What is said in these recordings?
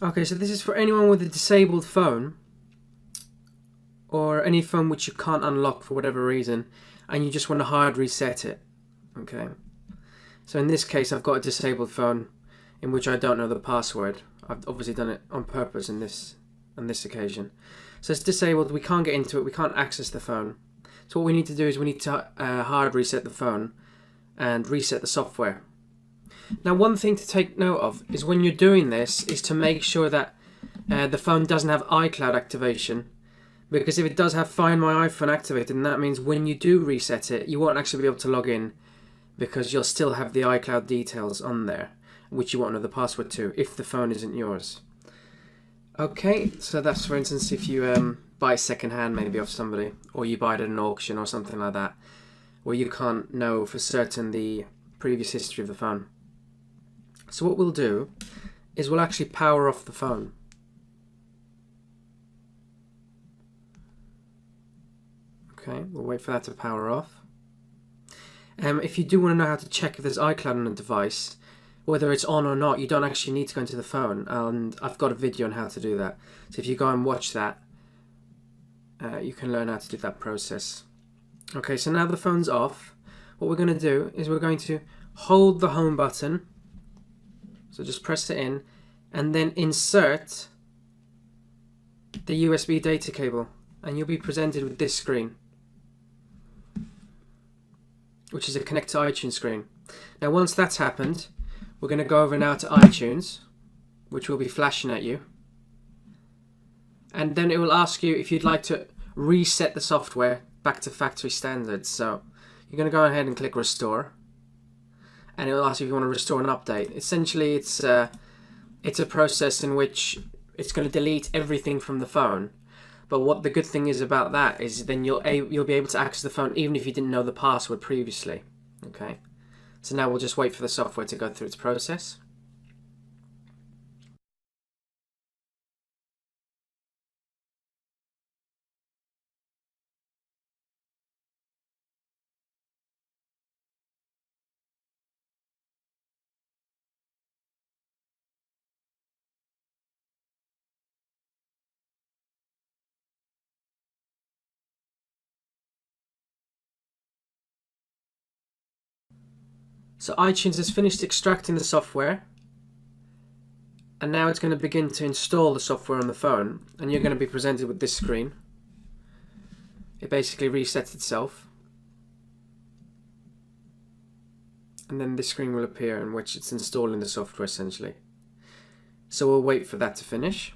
Okay, so this is for anyone with a disabled phone or any phone which you can't unlock for whatever reason and you just want to hard reset it. Okay, so in this case I've got a disabled phone in which I don't know the password. I've obviously done it on purpose on this occasion. So it's disabled, we can't get into it, we can't access the phone. So what we need to do is we need to hard reset the phone and reset the software. Now one thing to take note of is when you're doing this is to make sure that the phone doesn't have iCloud activation, because if it does have Find My iPhone activated, then that means when you do reset it you won't actually be able to log in, because you'll still have the iCloud details on there which you won't know the password to if the phone isn't yours. Okay, so that's for instance if you buy second hand maybe off somebody, or you buy it at an auction or something like that, where you can't know for certain the previous history of the phone. So what we'll do is we'll actually power off the phone. Okay, we'll wait for that to power off. If you do want to know how to check if there's iCloud on a device, whether it's on or not, you don't actually need to go into the phone, and I've got a video on how to do that. So if you go and watch that, you can learn how to do that process. Okay, so now the phone's off, what we're going to do is we're going to hold the home button. So just press it in and then insert the USB data cable and you'll be presented with this screen, which is a connect to iTunes screen. Now once that's happened, we're going to go over now to iTunes, which will be flashing at you, and then it will ask you if you'd like to reset the software back to factory standards. So you're going to go ahead and click restore, and it will ask you if you want to restore an update. Essentially it's a process in which it's going to delete everything from the phone, but what the good thing is about that is then you'll be able to access the phone even if you didn't know the password previously. Okay, so now we'll just wait for the software to go through its process. So iTunes has finished extracting the software, and now it's going to begin to install the software on the phone, and you're going to be presented with this screen. It basically resets itself, and then this screen will appear in which it's installing the software essentially. So we'll wait for that to finish.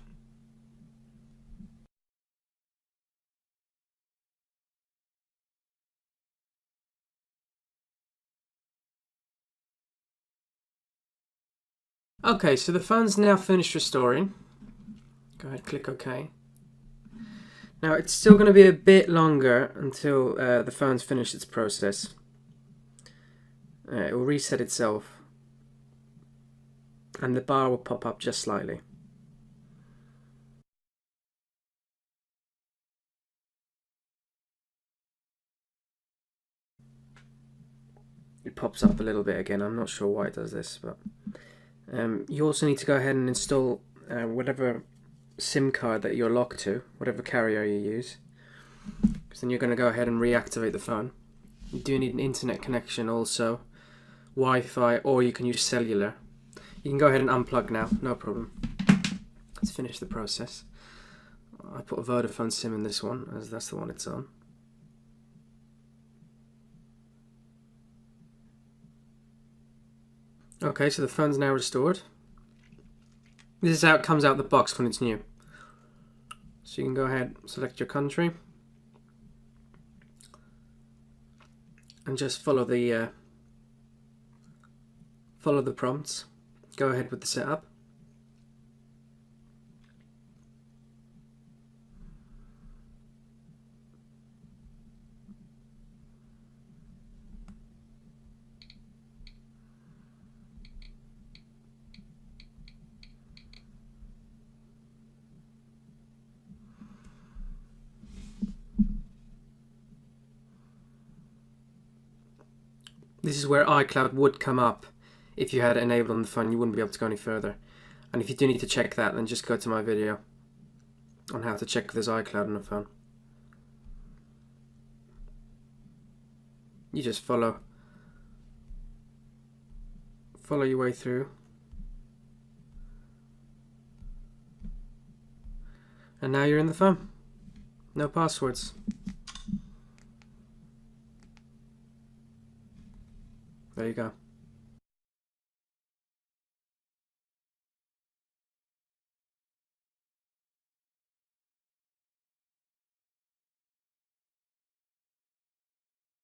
Okay, so the phone's now finished restoring. Go ahead, click OK. Now it's still going to be a bit longer until the phone's finished its process. It will reset itself, and the bar will pop up just slightly. It pops up a little bit again. I'm not sure why it does this, but you also need to go ahead and install whatever SIM card that you're locked to, whatever carrier you use, because then you're going to go ahead and reactivate the phone. You do need an internet connection also, Wi-Fi, or you can use cellular. You can go ahead and unplug now, no problem. Let's finish the process. I put a Vodafone SIM in this one, as that's the one it's on. Okay, so the phone's now restored. This is how it comes out the box when it's new. So you can go ahead, select your country, and just follow the prompts. Go ahead with the setup. This is where iCloud would come up if you had it enabled on the phone. You wouldn't be able to go any further. And if you do need to check that, then just go to my video on how to check if there's iCloud on the phone. You just follow your way through, and now you're in the phone. No passwords. There you go.